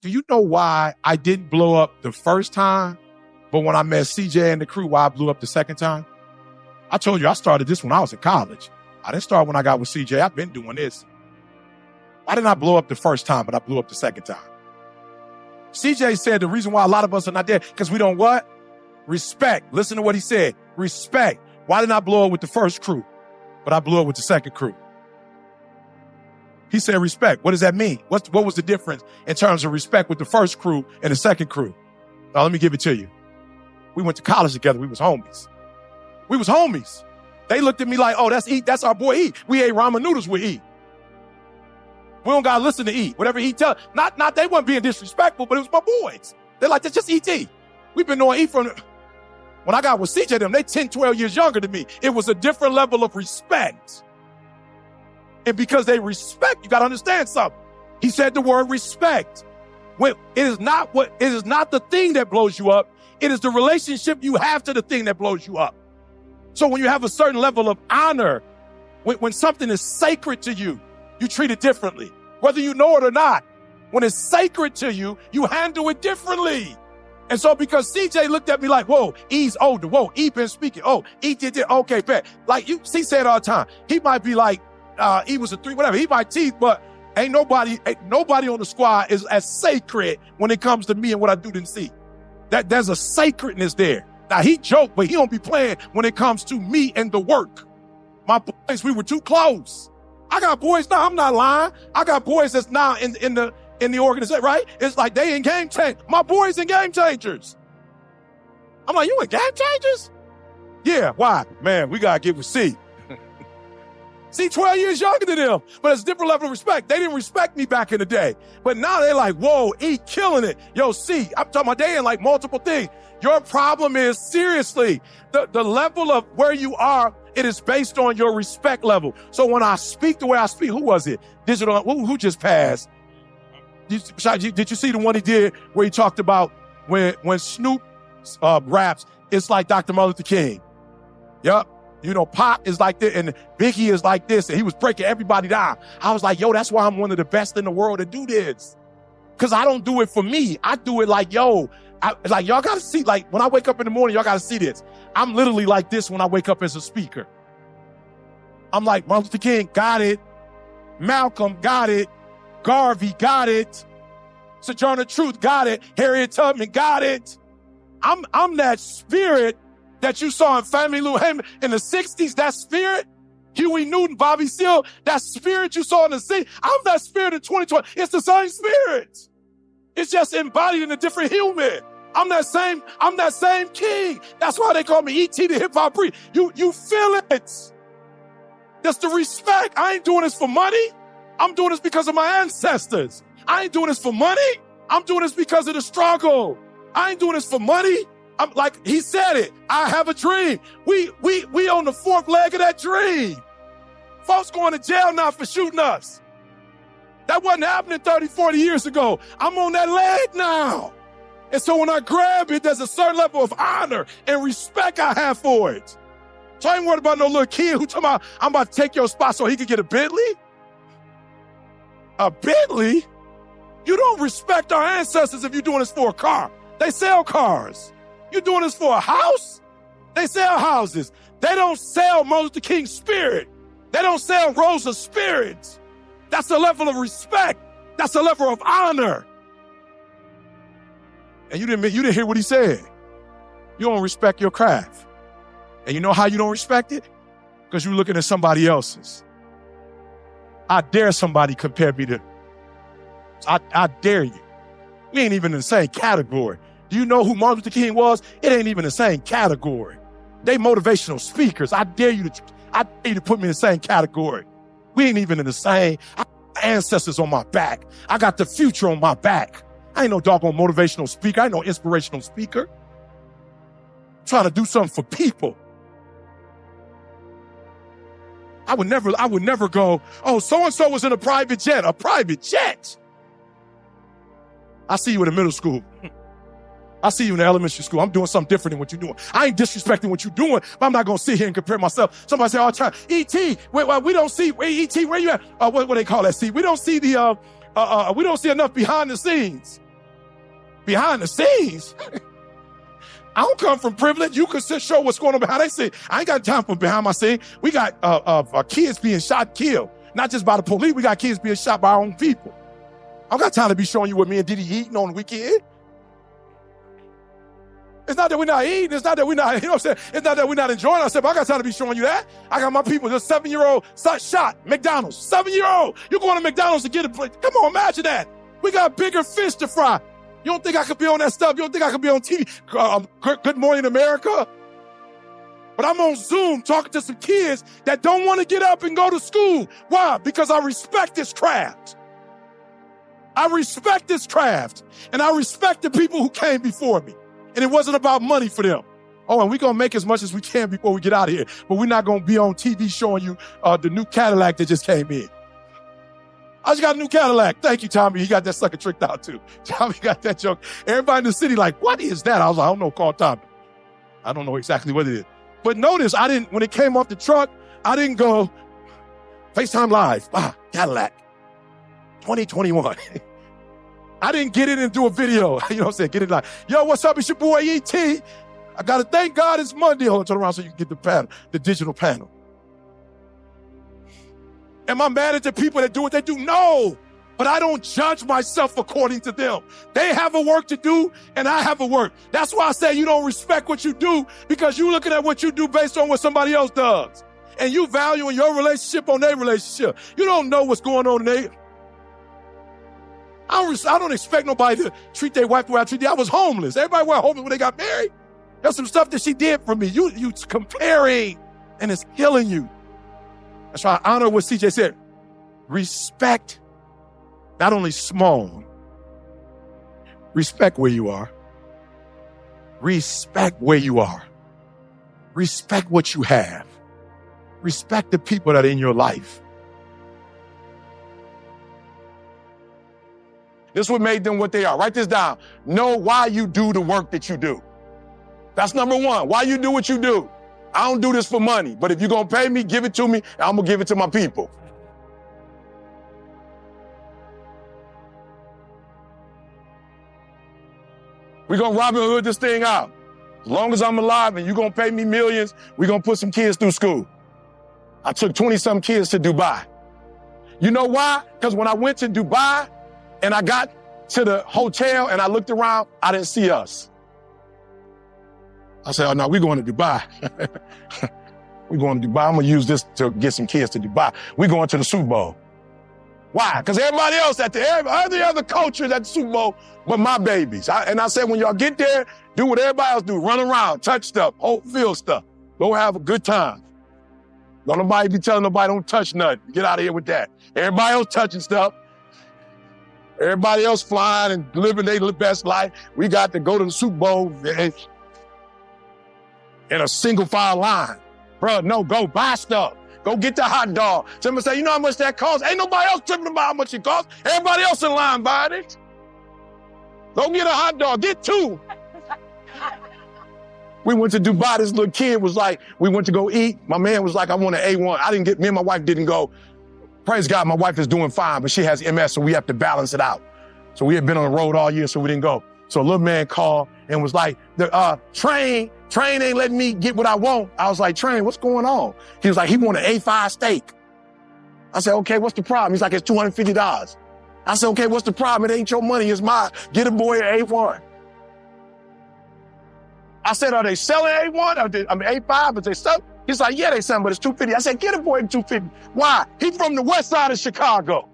Do you know why I didn't blow up the first time, but when I met CJ and the crew, why I blew up the second time? I told you I started this when I was in college. I didn't start when I got with CJ. I've been doing this. Why didn't I blow up the first time, but I blew up the second time? CJ said the reason why a lot of us are not there, because we don't what? Respect. Listen to what he said. Respect. Why didn't I blow up with the first crew, but I blew up with the second crew? He said respect. What does that mean? What was the difference in terms of respect with the first crew and the second crew? Now, let me give it to you. We went to college together. We was homies. They looked at me like, oh, that's E. That's our boy E. We ate ramen noodles with E. We don't got to listen to E. Whatever he tell. Not they weren't being disrespectful, but it was my boys. They're like, that's just E.T. We've been knowing E from... When I got with CJ, they 10, 12 years younger than me. It was a different level of respect. And because they respect, you got to understand something. He said the word respect. It is not the thing that blows you up. It is the relationship you have to the thing that blows you up. So when you have a certain level of honor, when something is sacred to you, you treat it differently, whether you know it or not. When it's sacred to you, you handle it differently. And so because CJ looked at me like, whoa, E's older. Whoa, E been speaking. Oh, E did it. Okay, bet. Like you see, say it all the time. He might be like, E was a 3, whatever. He might teeth, but ain't nobody on the squad is as sacred when it comes to me and what I do than C. There's a sacredness there. Now he joked, but he don't be playing when it comes to me and the work. My boys, we were too close. I got boys now. I'm not lying. I got boys that's now in the organization, right? It's like they in game changers. My boys in game changers. I'm like, you in game changers? Yeah, why? Man, we gotta get with C. See, 12 years younger than them, but it's a different level of respect. They didn't respect me back in the day. But now they're like, whoa, E killing it. Yo, C, I'm talking about they in like multiple things. Your problem is, seriously, the level of where you are, it is based on your respect level. So when I speak the way I speak, who was it? Digital, who just passed? Did you see the one he did where he talked about when Snoop raps, it's like Dr. Martin Luther King. Yup. You know, Pop is like this and Biggie is like this. And he was breaking everybody down. I was like, yo, that's why I'm one of the best in the world to do this. Cause I don't do it for me. I do it like, yo, like y'all gotta see, like when I wake up in the morning, y'all gotta see this. I'm literally like this when I wake up as a speaker. I'm like, Martin Luther King, got it. Malcolm, got it. Garvey, got it. Sojourner Truth, got it. Harriet Tubman, got it. I'm that spirit that you saw in Family Lou Hammond in the 60s, that spirit, Huey Newton, Bobby Seale, that spirit you saw in the 60s, I'm that spirit in 2020. It's the same spirit. It's just embodied in a different human. I'm that same king. That's why they call me E.T. the hip hop priest. You feel it. That's the respect. I ain't doing this for money. I'm doing this because of my ancestors. I ain't doing this for money. I'm doing this because of the struggle. I ain't doing this for money. I'm like, he said it. I have a dream. We on the fourth leg of that dream. Folks going to jail now for shooting us. That wasn't happening 30, 40 years ago. I'm on that leg now. And so when I grab it, there's a certain level of honor and respect I have for it. So I ain't worried about no little kid who talking about, I'm about to take your spot so he can get a Bentley. A Bentley? You don't respect our ancestors if you're doing this for a car. They sell cars. You're doing this for a house? They sell houses. They don't sell Martin Luther King's spirit. They don't sell Rosa's spirit. That's a level of respect. That's a level of honor. And you didn't hear what he said. You don't respect your craft. And you know how you don't respect it? Because you're looking at somebody else's. I dare somebody compare me to. I dare you. We ain't even in the same category. Do you know who Martin Luther King was? It ain't even the same category. They motivational speakers. I dare you to put me in the same category. We ain't even in the same. I got ancestors on my back. I got the future on my back. I ain't no doggone motivational speaker. I ain't no inspirational speaker. I'm trying to do something for people. I would never go, oh, so-and-so was in a private jet. A private jet? I see you in the middle school. I see you in the elementary school. I'm doing something different than what you're doing. I ain't disrespecting what you're doing, but I'm not going to sit here and compare myself. Somebody say all the time, E.T., we don't see, E.T., where you at? What they call that? See, we don't see we don't see enough behind the scenes. behind the scenes. I don't come from privilege. You can show what's going on behind. They say, I ain't got time for behind my scene. We got kids being shot, killed, not just by the police. We got kids being shot by our own people. I don't got time to be showing you what me and Diddy eating on the weekend. It's not that we're not eating. It's not that we're not, you know what I'm saying? It's not that we're not enjoying ourselves. I got time to be showing you that. I got my people, this 7-year-old shot, McDonald's, 7-year-old. You're going to McDonald's to get a plate. Come on, imagine that. We got bigger fish to fry. You don't think I could be on that stuff? You don't think I could be on TV? Good Morning America? But I'm on Zoom talking to some kids that don't want to get up and go to school. Why? Because I respect this craft. I respect this craft. And I respect the people who came before me. And it wasn't about money for them. Oh, and we're going to make as much as we can before we get out of here. But we're not going to be on TV showing you the new Cadillac that just came in. I just got a new Cadillac. Thank you, Tommy. He got that sucker tricked out too. Tommy got that joke. Everybody in the city like, what is that? I was like, I don't know, call Tommy. I don't know exactly what it is. But notice, when it came off the truck, I didn't go FaceTime Live. Cadillac, 2021. I didn't get it and do a video. You know what I'm saying? Get it like, yo, what's up? It's your boy E.T. I got to thank God it's Monday. Hold on, turn around so you can get the panel, the digital panel. Am I mad at the people that do what they do? No, but I don't judge myself according to them. They have a work to do and I have a work. That's why I say you don't respect what you do, because you're looking at what you do based on what somebody else does. And you valuing your relationship on their relationship. You don't know what's going on in their... I don't expect nobody to treat their wife the way I treat them. I was homeless. Everybody was homeless when they got married. There's some stuff that she did for me. You comparing, and it's killing you. That's why I honor what CJ said. Respect, not only small, respect where you are. Respect where you are. Respect what you have. Respect the people that are in your life. This is what made them what they are. Write this down. Know why you do the work that you do. That's number one. Why you do what you do. I don't do this for money, but if you're going to pay me, give it to me, and I'm going to give it to my people. We're going to Robin Hood this thing out. As long as I'm alive and you're going to pay me millions, we're going to put some kids through school. I took 20-some kids to Dubai. You know why? Because when I went to Dubai, and I got to the hotel and I looked around, I didn't see us. I said, oh no, we're going to Dubai. We're going to Dubai. I'm going to use this to get some kids to Dubai. We're going to the Super Bowl. Why? Because everybody else every other culture is at the Super Bowl, but my babies. And I said, when y'all get there, do what everybody else do. Run around, touch stuff, feel stuff. Go have a good time. Don't nobody be telling nobody don't touch nothing. Get out of here with that. Everybody else touching stuff. Everybody else flying and living their best life. We got to go to the Super Bowl in a single file line. Bro, no, go buy stuff. Go get the hot dog. Somebody say, you know how much that costs? Ain't nobody else tripping about how much it costs. Everybody else in line buying it. Go get a hot dog. Get two. We went to Dubai. This little kid was like, we went to go eat. My man was like, I want an A1. Me and my wife didn't go. Praise God, my wife is doing fine, but she has MS, so we have to balance it out. So we had been on the road all year, so we didn't go. So a little man called and was like, Train ain't letting me get what I want. I was like, Train, what's going on? He was like, he want an A5 steak. I said, okay, what's the problem? He's like, it's $250. I said, okay, what's the problem? It ain't your money, it's mine. Get a boy an A1. I said, are they selling A1? A5, but they sell? He's like, yeah, they selling, but it's $250. I said, get a boy $250. Why? He from the west side of Chicago.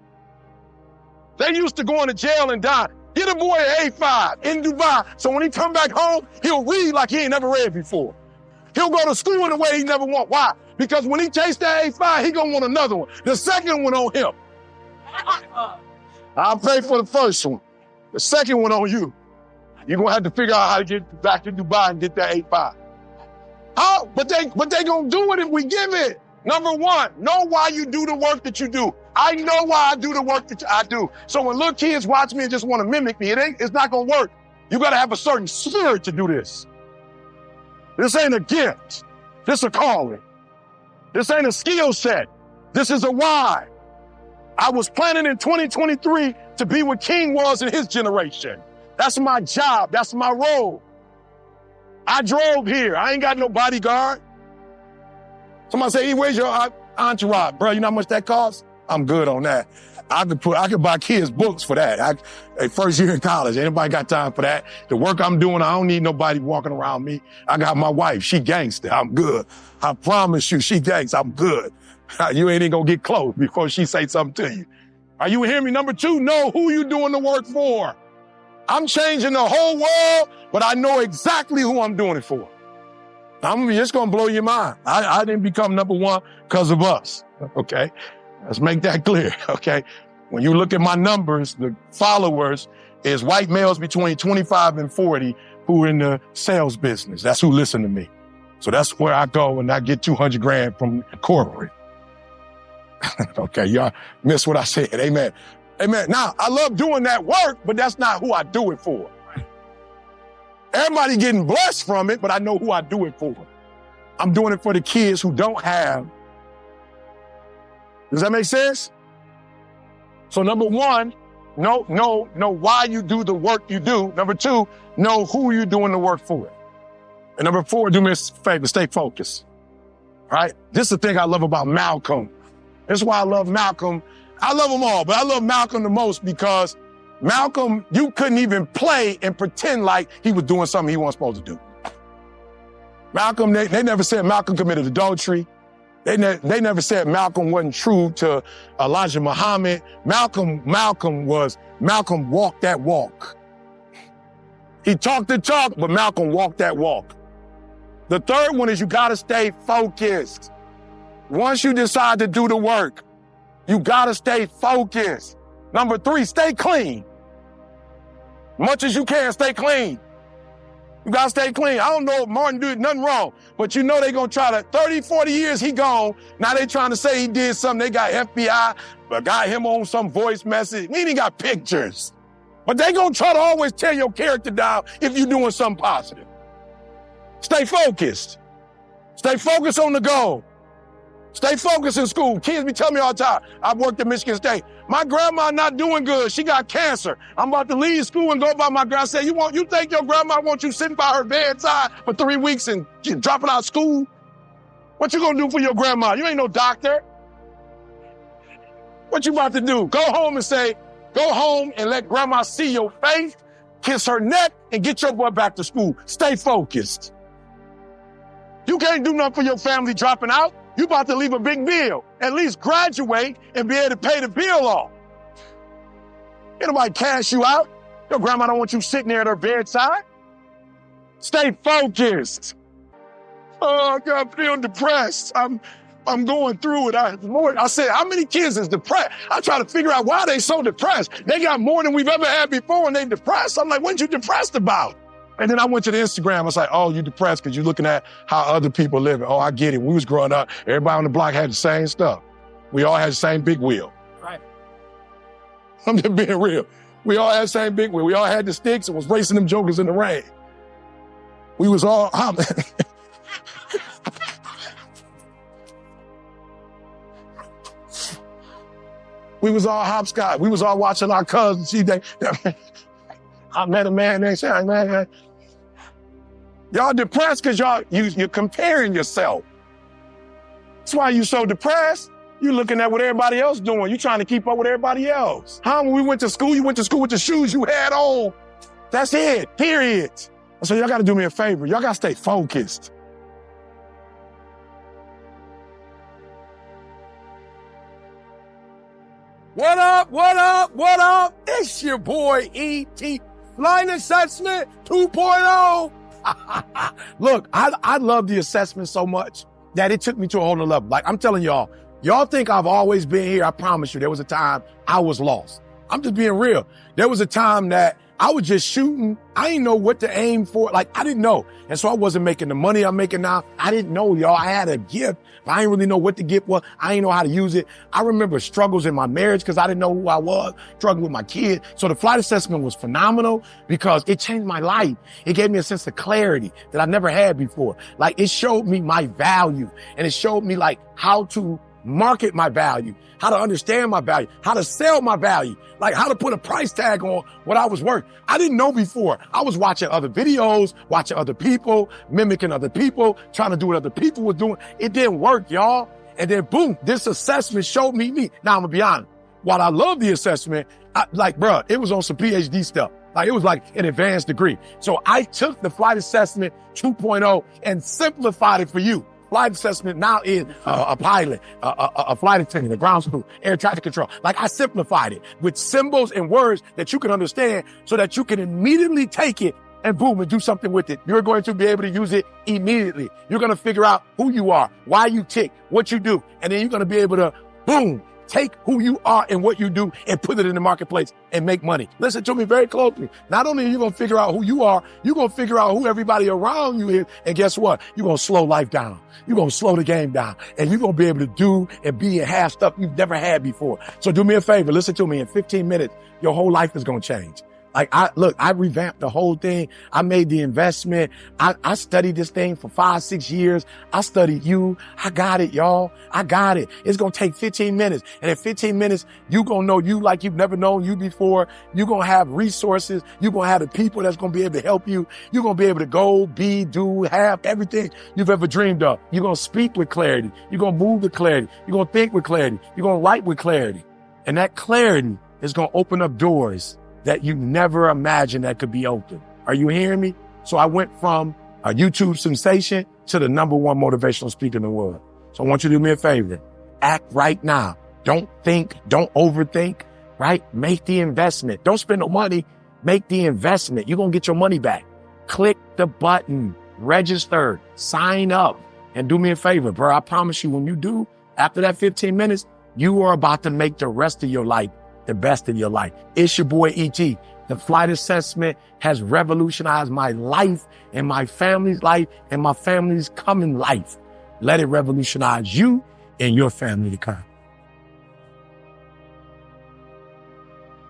They used to go into jail and die. Get a boy an A5 in Dubai. So when he come back home, he'll read like he ain't never read before. He'll go to school in a way he never want. Why? Because when he tastes that A5, he gonna want another one. The second one on him. I'll pay for the first one. The second one on you. You're gonna have to figure out how to get back to Dubai and get that A5. How? But they gonna do it if we give it. Number one, know why you do the work that you do. I know why I do the work that I do. So when little kids watch me and just want to mimic me, it's not gonna work. You gotta have a certain spirit to do this. This ain't a gift. This a calling. This ain't a skill set. This is a why. I was planning in 2023 to be what King was in his generation. That's my job. That's my role. I drove here. I ain't got no bodyguard. Somebody say, hey, where's your entourage? Bro, you know how much that costs? I'm good on that. I could buy kids books for that. First year in college, anybody got time for that? The work I'm doing, I don't need nobody walking around me. I got my wife. She gangster. I'm good. I promise you, she gangster. I'm good. You ain't even gonna get close before she say something to you. Are you hearing me? Number 2, know who you doing the work for. I'm changing the whole world, but I know exactly who I'm doing it for. It's gonna blow your mind. I didn't become number 1 because of us, okay? Let's make that clear, okay? When you look at my numbers, the followers is white males between 25 and 40 who are in the sales business. That's who listen to me. So that's where I go and I get 200 grand from corporate. Okay, y'all miss what I said, amen. Amen. Now, I love doing that work, but that's not who I do it for. Everybody getting blessed from it, but I know who I do it for. I'm doing it for the kids who don't have. Does that make sense? So number 1, know why you do the work you do. Number 2, know who you're doing the work for. And number 4, do me a favor, stay focused. All right? This is the thing I love about Malcolm. This is why I love Malcolm. I love them all, but I love Malcolm the most because Malcolm, you couldn't even play and pretend like he was doing something he wasn't supposed to do. Malcolm, they never said Malcolm committed adultery. They never said Malcolm wasn't true to Elijah Muhammad. Malcolm walked that walk. He talked the talk, but Malcolm walked that walk. The third one is you gotta stay focused. Once you decide to do the work, you gotta stay focused. Number 3, stay clean. Much as you can, stay clean. You gotta stay clean. I don't know if Martin did nothing wrong, but you know they gonna try to, 30, 40 years he gone. Now they trying to say he did something. They got FBI, but got him on some voice message. We ain't even got pictures. But they gonna try to always tear your character down if you're doing something positive. Stay focused. Stay focused on the goal. Stay focused in school. Kids be telling me all the time, I've worked at Michigan State. My grandma not doing good. She got cancer. I'm about to leave school and go by my grandma. I say, you think your grandma wants you sitting by her bedside for 3 weeks and dropping out of school? What you gonna do for your grandma? You ain't no doctor. What you about to do? Go home and let grandma see your face, kiss her neck, and get your boy back to school. Stay focused. You can't do nothing for your family dropping out. You about to leave a big bill. At least graduate and be able to pay the bill off. Ain't nobody cash you out. Your grandma don't want you sitting there at her bedside. Stay focused. Oh, God, I feel depressed. I'm going through it. I said, how many kids is depressed? I try to figure out why they so depressed. They got more than we've ever had before and they depressed. I'm like, what you depressed about? And then I went to the Instagram. I was like, oh, you depressed because you're looking at how other people live. Oh, I get it. When we was growing up, everybody on the block had the same stuff. We all had the same big wheel. Right. I'm just being real. We all had the same big wheel. We all had the sticks and was racing them jokers in the rain. We was all... We was all hopscotch. We was all watching our cousins. I met a man, they said, man, y'all depressed because you're comparing yourself. That's why you so depressed. You looking at what everybody else doing. You trying to keep up with everybody else. When we went to school, you went to school with the shoes you had on. That's it, period. So y'all got to do me a favor. Y'all got to stay focused. What up, what up, what up? It's your boy E.T. Flying Assessment 2.0. Look, I love the assessment so much that it took me to a whole nother level. Like I'm telling y'all think I've always been here. I promise you, there was a time I was lost. I'm just being real. There was a time that I was just shooting. I didn't know what to aim for. Like I didn't know. And so I wasn't making the money I'm making now. I didn't know, y'all. I had a gift, but I didn't really know what the gift was. I didn't know how to use it. I remember struggles in my marriage because I didn't know who I was, struggling with my kid. So the flight assessment was phenomenal because it changed my life. It gave me a sense of clarity that I never had before. Like it showed me my value and it showed me like how to market my value, how to understand my value, how to sell my value, like how to put a price tag on what I was worth. I didn't know before. I was watching other videos, watching other people, mimicking other people, trying to do what other people were doing. It didn't work, y'all. And then boom, this assessment showed me me. Now I'm gonna be honest. While I love the assessment, it was on some PhD stuff. Like it was like an advanced degree. So I took the flight assessment 2.0 and simplified it for you. Flight assessment now is a pilot, a flight attendant, a ground school, air traffic control. Like I simplified it with symbols and words that you can understand so that you can immediately take it and boom, and do something with it. You're going to be able to use it immediately. You're going to figure out who you are, why you tick, what you do. And then you're going to be able to boom, take who you are and what you do and put it in the marketplace and make money. Listen to me very closely. Not only are you going to figure out who you are, you're going to figure out who everybody around you is. And guess what? You're going to slow life down. You're going to slow the game down and you're going to be able to do and be and have stuff you've never had before. So do me a favor. Listen to me. In 15 minutes, your whole life is going to change. Like I revamped the whole thing. I made the investment. I studied this thing for 5-6 years. I studied you. I got it, y'all. I got it. It's going to take 15 minutes. And in 15 minutes, you're going to know you like you've never known you before. You're going to have resources. You're going to have the people that's going to be able to help you. You're going to be able to go, be, do, have everything you've ever dreamed of. You're going to speak with clarity. You're going to move with clarity. You're going to think with clarity. You're going to write with clarity. And that clarity is going to open up doors that you never imagined that could be open. Are you hearing me? So I went from a YouTube sensation to the #1 motivational speaker in the world. So I want you to do me a favor. Act right now. Don't think, don't overthink, right? Make the investment. Don't spend no money. Make the investment. You're going to get your money back. Click the button, register, sign up, and do me a favor, bro. I promise you when you do, after that 15 minutes, you are about to make the rest of your life the best of your life. It's your boy E.T. The flight assessment has revolutionized my life and my family's life and my family's coming life. Let it revolutionize you and your family to come.